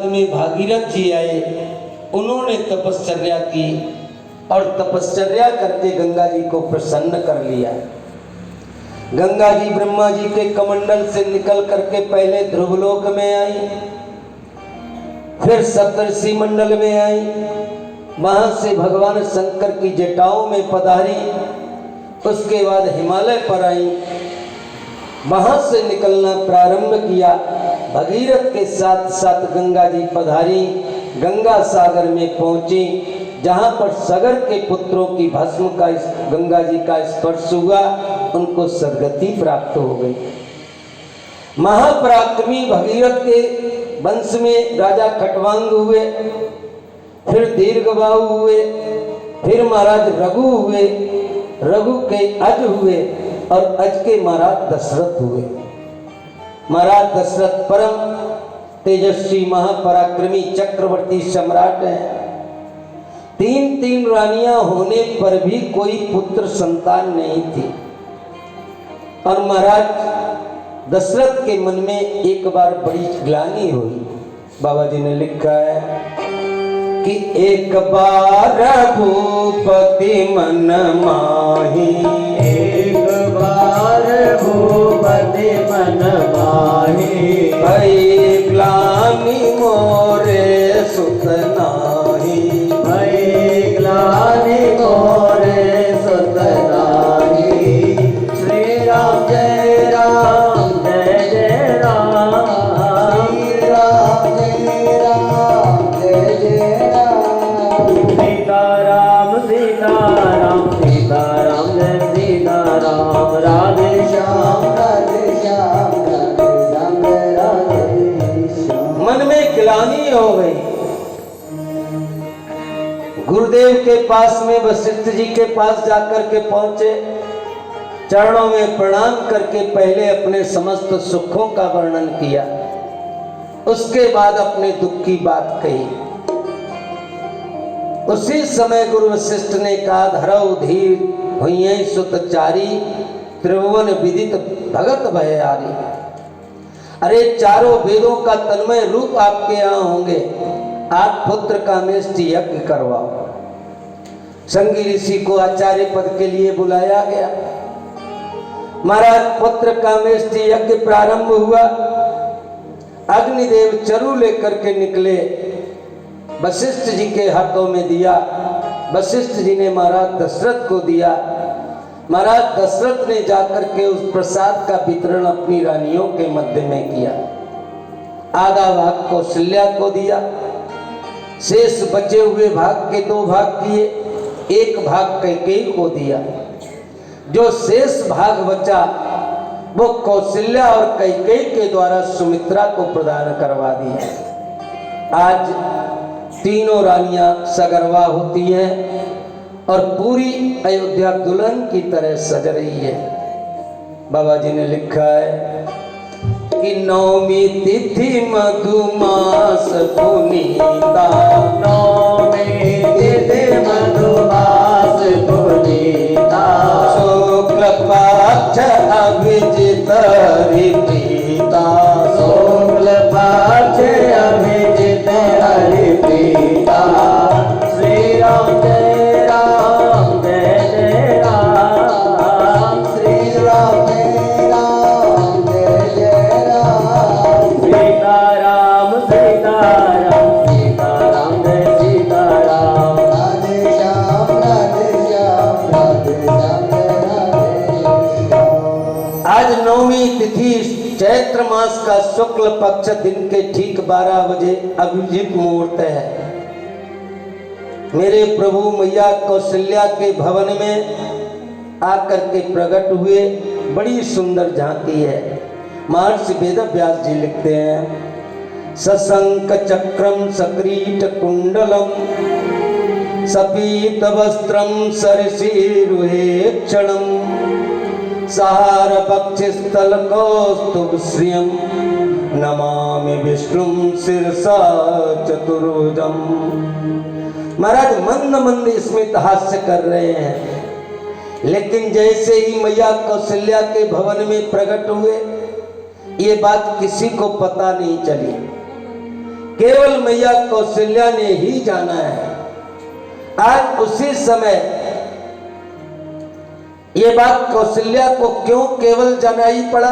बाद में भागीरथ जी आए, उन्होंने तपश्चर्या की और तपश्चर्या करके गंगा जी को प्रसन्न कर लिया। गंगा जी ब्रह्मा जी के कमंडल से निकल करके पहले ध्रुवलोक में आई, फिर सप्तर्षि मंडल में आई, वहां से भगवान शंकर की जटाओं में पधारी, उसके बाद हिमालय पर आई, वहां से निकलना प्रारंभ किया। भगीरथ के साथ साथ गंगा जी पधारी, गंगा सागर में पहुंची, जहां पर सगर के पुत्रों की भस्म का गंगा जी का स्पर्श हुआ, उनको सद्गति प्राप्त हो गई। महापराक्रमी भगीरथ के वंश में राजा खटवांग हुए, फिर दीर्घबाहु हुए, फिर महाराज रघु हुए, रघु के अज हुए और अज के महाराज दशरथ हुए। महाराज दशरथ परम तेजस्वी महापराक्रमी चक्रवर्ती सम्राट हैं। तीन रानियां होने पर भी कोई पुत्र संतान नहीं थी। और महाराज दशरथ के मन में एक बार बड़ी ग्लानि हुई। बाबा जी ने लिखा है कि एक बार भूपति मन माही, एक बार भूपति मन माही, भई ग्लानि मोरे सुत नाही, भई ग्लानि मोरे सुत नाही। श्री राम जय राम जय जय राम, श्री राम जय राम जय जय राम। सीताराम सीताराम सीताराम जय सीताराम, राधे श्याम राधे श्याम राधे श्याम राधे श्याम। मन में ग्लानि हो गई। गुरुदेव के पास में वशिष्ठ जी के पास जाकर के पहुंचे, चरणों में प्रणाम करके पहले अपने समस्त सुखों का वर्णन किया, उसके बाद अपने दुख की बात कही। उसी समय गुरु वशिष्ठ ने कहा, धरौ धीर हुई सुतचारी, त्रिभुवन विदित भगत भयहारी। अरे चारों वेदों का तन्मय रूप आपके यहाँ होंगे, आप पुत्र कामेष्टि यज्ञ करवाओ। संगी ऋषि को आचार्य पद के लिए बुलाया गया। महाराज पुत्र कामेष्टि यज्ञ प्रारंभ हुआ। अग्निदेव चरु लेकर के निकले, वशिष्ठ जी के हाथों में दिया। वशिष्ठ जी ने महाराज दशरथ को दिया। महाराज दशरथ ने जाकर के उस प्रसाद का वितरण अपनी रानियों के मध्य में किया। आधा भाग कौशल्या को दिया, शेष बचे हुए भाग के 2 भाग किए, एक भाग कैकेयी को दिया। जो शेष भाग बचा वो कौशल्या और कैकेयी के द्वारा सुमित्रा को प्रदान करवा दिया। आज तीनों रानियां सगर्वा होती हैं और पूरी अयोध्या दुल्हन की तरह सज रही है। बाबा जी ने लिखा है कि नौमी तिथि मधुमास पुनीता, नौमी तिथि मधुमास पुनीता, शुक्ल पक्ष अभिजित हरिप्रीता, शुक्ल पक्ष अभिजित हरिप्रीता। श्री राम जय राम जय जय राम, श्री राम जय राम जय जय राम। सीताराम सीताराम सीताराम जय सीताराम, राधे श्याम राधे श्याम राधे श्याम राधे श्याम। आज नौमी तिथि चैत्र मास का शुक्ल पक्ष दिन के ठीक 12 बजे अभिजीत मुहूर्त है। मेरे प्रभु मैया कौशल्या के भवन में आकर के प्रकट हुए। बड़ी सुंदर झांकी है। महर्षि वेदव्यास जी लिखते हैं, सशंक चक्रम सकीट कुंडलम सपीत वस्त्रम सरसीरुहे क्षणम सहार पक्षस्थल कौस्तुभ श्रियम नमामि विष्णुम शिरसा चतुर्भुजम। महाराज मंद मंद इसमें हास्य कर रहे हैं, लेकिन जैसे ही मैया कौशल्या के भवन में प्रकट हुए, ये बात किसी को पता नहीं चली। केवल मैया कौशल्या ने ही जाना है। आज उसी समय ये बात कौशल्या को क्यों केवल जानाई पड़ा?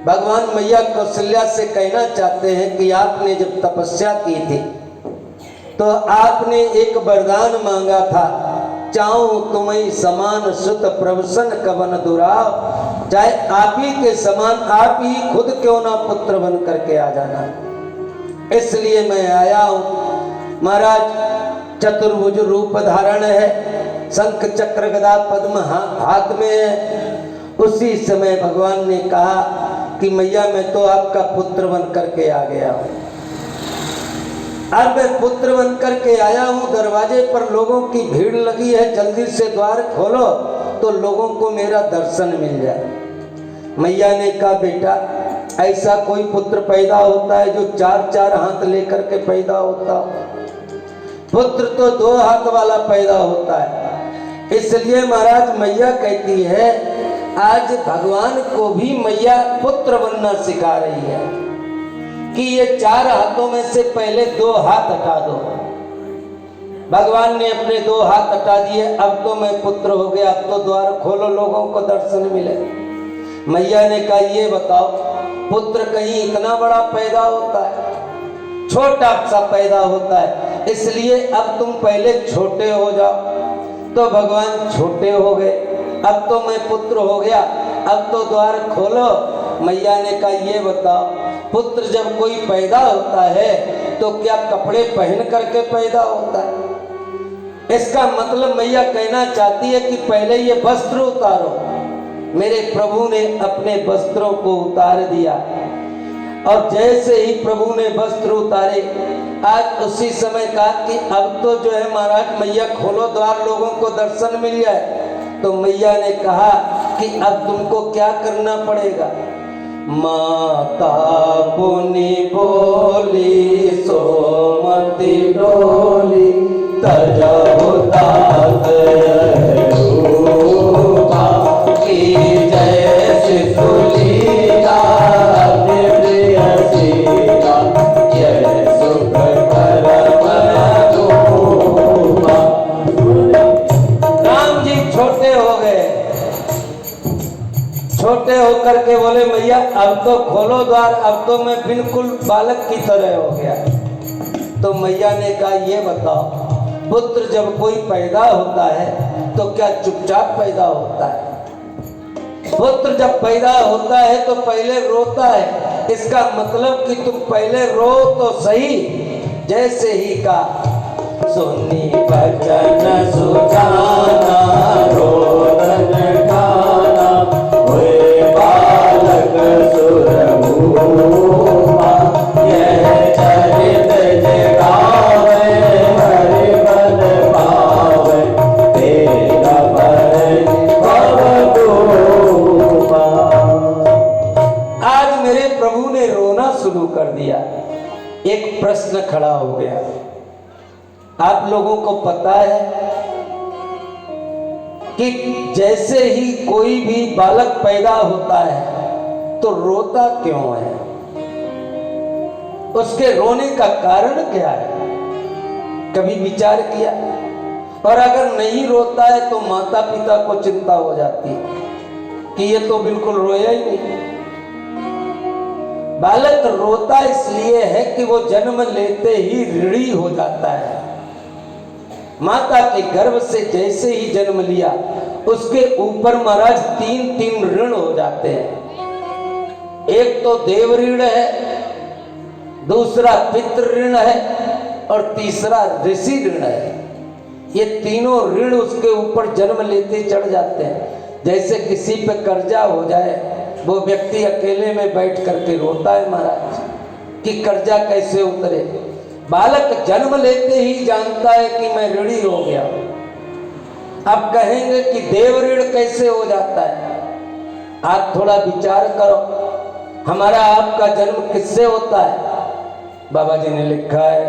भगवान मैया कौशल्या से कहना चाहते हैं कि आपने जब तपस्या की थी तो आपने एक वरदान मांगा था, चाहूं तुम्हें समान सुत प्रवसन कवन दुराव, चाहे आप ही के समान आप ही खुद क्यों ना पुत्र बन करके आ जाना, इसलिए मैं आया हूं। महाराज चतुर्भुज रूप धारण है, शंख चक्र गदा पद्म हाथ में है। उसी समय भगवान ने कहा कि मैया मैं तो आपका पुत्र बन करके आ गया हूं। अब मैं पुत्र बन करके आया हूं, दरवाजे पर लोगों की भीड़ लगी है, जल्दी से द्वार खोलो तो लोगों को मेरा दर्शन मिल जाए। मैया ने कहा बेटा ऐसा कोई पुत्र पैदा होता है जो 4-4 हाथ लेकर के पैदा होता हो? पुत्र तो 2 हाथ वाला पैदा होता है। इसलिए महाराज मैया कहती है आज भगवान को भी मैया पुत्र बनना सिखा रही है कि ये 4 हाथों में से पहले 2 हाथ हटा दो। भगवान ने अपने 2 हाथ हटा दिए, अब तो मैं पुत्र हो गया, अब तो द्वार खोलो लोगों को दर्शन मिले। मैया ने कहा ये बताओ पुत्र कहीं इतना बड़ा पैदा होता है? छोटा सा पैदा होता है, इसलिए अब तुम पहले छोटे हो जाओ। तो भगवान छोटे हो गए, अब तो मैं पुत्र हो गया, अब तो द्वार खोलो। मैया ने कहा ये बताओ पुत्र जब कोई पैदा होता है तो क्या कपड़े पहन करके पैदा होता है? इसका मतलब मैया कहना चाहती है कि पहले ये वस्त्र उतारो। मेरे प्रभु ने अपने वस्त्रों को उतार दिया और जैसे ही प्रभु ने वस्त्र उतारे आज उसी समय कहा कि अब तो जो है महाराज मैया खोलो द्वार लोगों को दर्शन मिल जाए। तो मैया ने कहा कि अब तुमको क्या करना पड़ेगा? माता पुनि बोली सोमति डोली तजहु तात रूपा की जय शिशुलीला प्रियसीला जय सुख परम रूपा। राम जी छोटे हो गए, छोटे होकर के बोले मैया अब तो खोलो द्वार, अब तो मैं बिल्कुल बालक की तरह हो गया। तो मैया ने कहा ये बताओ पुत्र जब कोई पैदा होता है तो क्या चुपचाप पैदा होता है? पुत्र जब पैदा होता है तो पहले रोता है, इसका मतलब कि तुम पहले रो तो सही। जैसे ही कहा सुनी बचन सुजाना रोदन ठाना हुए बालक सुरभूपा यह चरित जगावे हरि बल पावे तेरा भवरूपा। आज मेरे प्रभु ने रोना शुरू कर दिया। एक प्रश्न खड़ा हो गया, आप लोगों को पता है कि जैसे ही कोई भी बालक पैदा होता है तो रोता क्यों है? उसके रोने का कारण क्या है? कभी विचार किया? और अगर नहीं रोता है तो माता पिता को चिंता हो जाती है कि ये तो बिल्कुल रोया ही नहीं। बालक रोता इसलिए है कि वो जन्म लेते ही ऋणी हो जाता है। माता के गर्भ से जैसे ही जन्म लिया उसके ऊपर महाराज 3 ऋण हो जाते हैं। एक तो देव ऋण है, दूसरा पितृ ऋण है और तीसरा ऋषि ऋण है। ये तीनों ऋण उसके ऊपर जन्म लेते चढ़ जाते हैं। जैसे किसी पे कर्जा हो जाए, वो व्यक्ति अकेले में बैठ करके रोता है महाराज कि कर्जा कैसे उतरे। बालक जन्म लेते ही जानता है कि मैं ऋणी हो गया। अब कहेंगे कि देव ऋण कैसे हो जाता है? आप थोड़ा विचार करो, हमारा आपका जन्म किससे होता है? बाबा जी ने लिखा है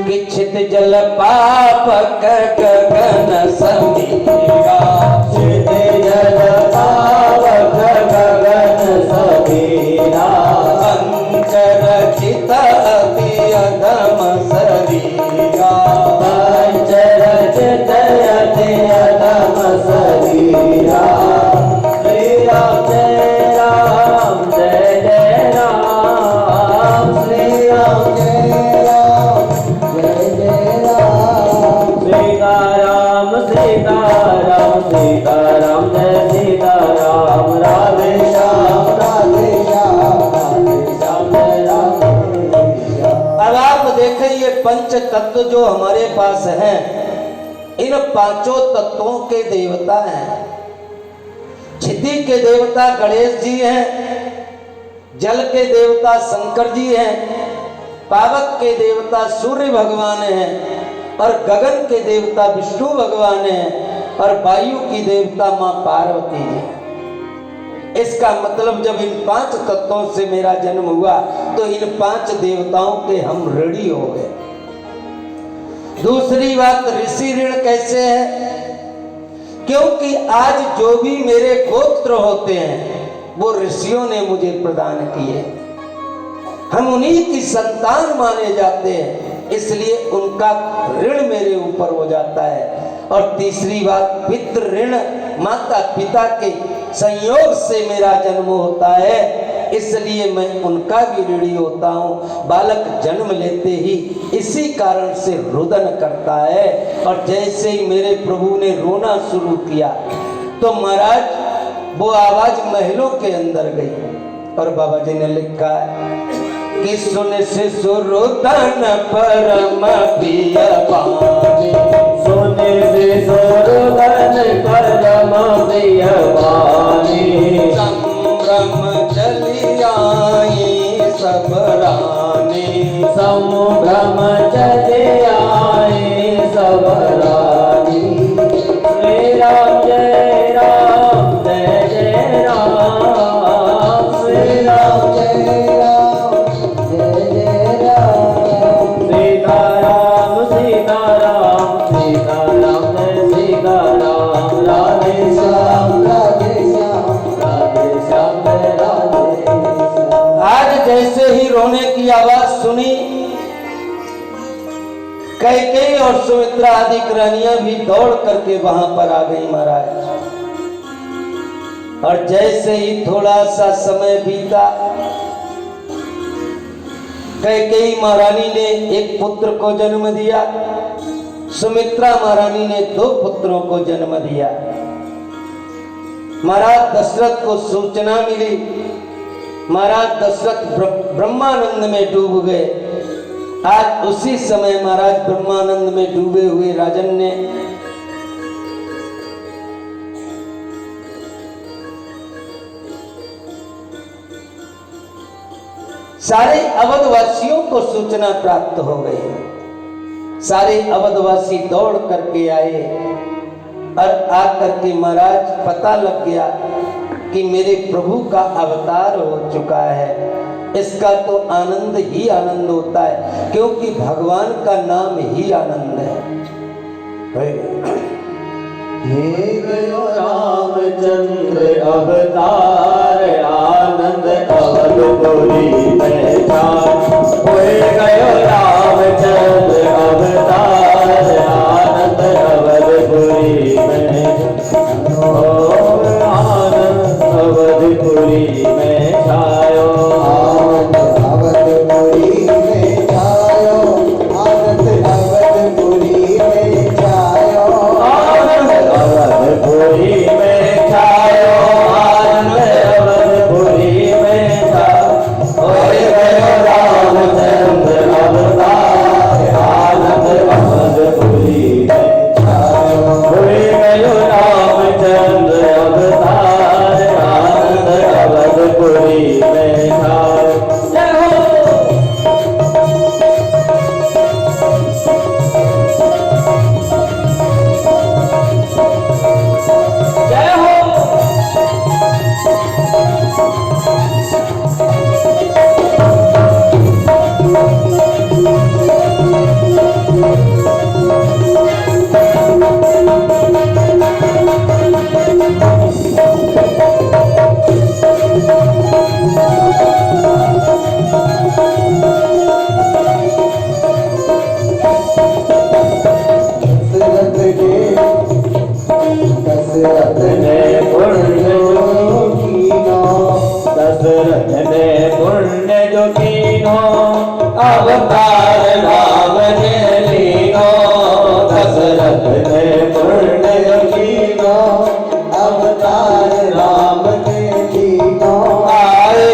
कि छित जल पाप गगन समीरा, छित जल पाप गगन समीरा, अंतर चित देखें ये पंच तत्व जो हमारे पास हैं, इन पांचों तत्वों के देवता हैं। क्षिति के देवता गणेश जी हैं, जल के देवता शंकर जी हैं, पावक के देवता सूर्य भगवान हैं, और गगन के देवता विष्णु भगवान हैं, और वायु की देवता मां पार्वती जी हैं। इसका मतलब जब इन पांच तत्वों से मेरा जन्म हुआ तो इन पांच देवताओं के हम ऋणी हो गए। दूसरी बात, ऋषि ऋण कैसे है? क्योंकि आज जो भी मेरे गोत्र होते हैं वो ऋषियों ने मुझे प्रदान किए, हम उन्हीं की संतान माने जाते हैं, इसलिए उनका ऋण मेरे ऊपर हो जाता है। और तीसरी बात, पितृ ऋण, माता पिता के संयोग से मेरा जन्म होता है, इसलिए मैं उनका भी ऋणी होता हूँ। बालक जन्म लेते ही इसी कारण से रुदन करता है, और जैसे ही मेरे प्रभु ने रोना शुरू किया तो महाराज वो आवाज महलों के अंदर गई, और बाबा जी ने लिखा है कि सुन से सुरुदन परम पिय पानी, सुन से सुरुदन परम प्रिय वाणी, संभ्रम चली आई सब रानी, संभ्रम चले आए सब रानी। श्री राम जय राम जय जय राम, श्री राम जय राम जय जय राम, सीताराम सीताराम सीताराम जय सीताराम, राधे श्याम राधे श्याम राधे श्याम जय राधे श्याम। आज जैसे ही रोने की आवाज सुनी, कैकेयी और सुमित्रा आदि रानियां भी दौड़ करके वहां पर आ गई महाराज। और जैसे ही थोड़ा सा समय बीता, कैकेयी महारानी ने एक पुत्र को जन्म दिया, सुमित्रा महारानी ने 2 पुत्रों को जन्म दिया। महाराज दशरथ को सूचना मिली, महाराज दशरथ ब्रह्मानंद में डूब गए। आज उसी समय महाराज ब्रह्मानंद में डूबे हुए राजन ने सारे अवधवासियों को सूचना प्राप्त हो गई। सारे अवधवासी दौड़ करके आए, और आकर के महाराज पता लग गया कि मेरे प्रभु का अवतार हो चुका है। इसका तो आनंद ही आनंद होता है, क्योंकि भगवान का नाम ही आनंद है। हे गयो रामचंद्र अवतार, आनंद अवधपुरी में छाए। होए गयो रामचंद्र अवतार, आनंद अवधपुरी में आनंद अवधपुरी में छायो, आनंद अवधपुरी में छायो, आनंद अवधपुरी में छायो, आनंद अवधपुरी में छायो, आनंद अवधपुरी में छायो। होए गयो रामचंद्र अवतार, आनंद अवधपुरी में छायो। होए गयो रामचंद्र अवतार, आनंद अवधपुरी में छायो। जय हो। जय हो। दशरथ ने पुण्य जो कीनो, दशरथ ने पुण्य जो कीनो, अवतार राम ने लीनो। दशरथ ने पुण्य जो कीनो, अवतार राम ने लीनो। आए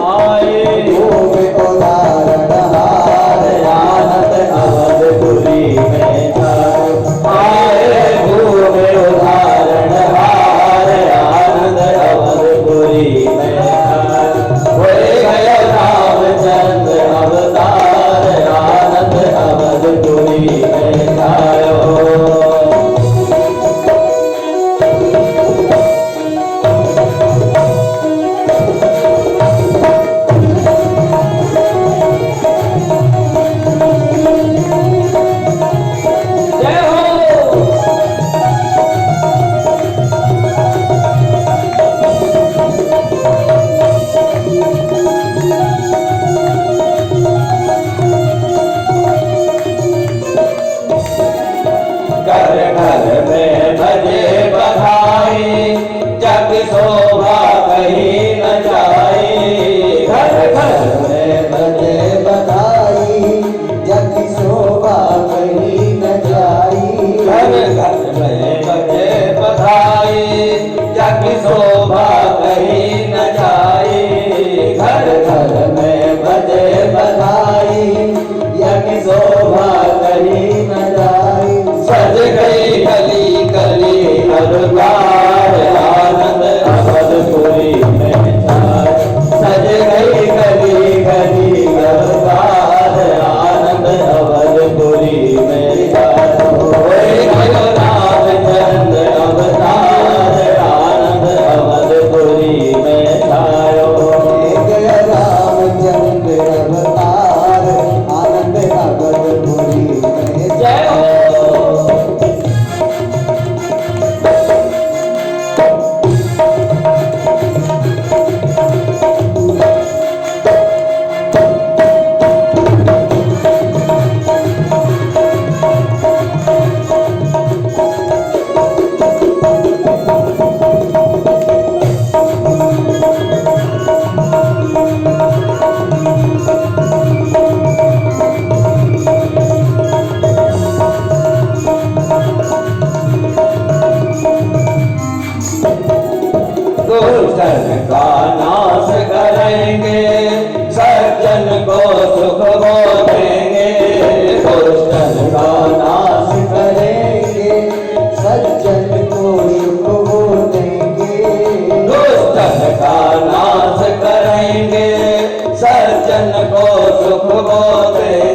आए भूमि उदाहरण हार, सुख बहुत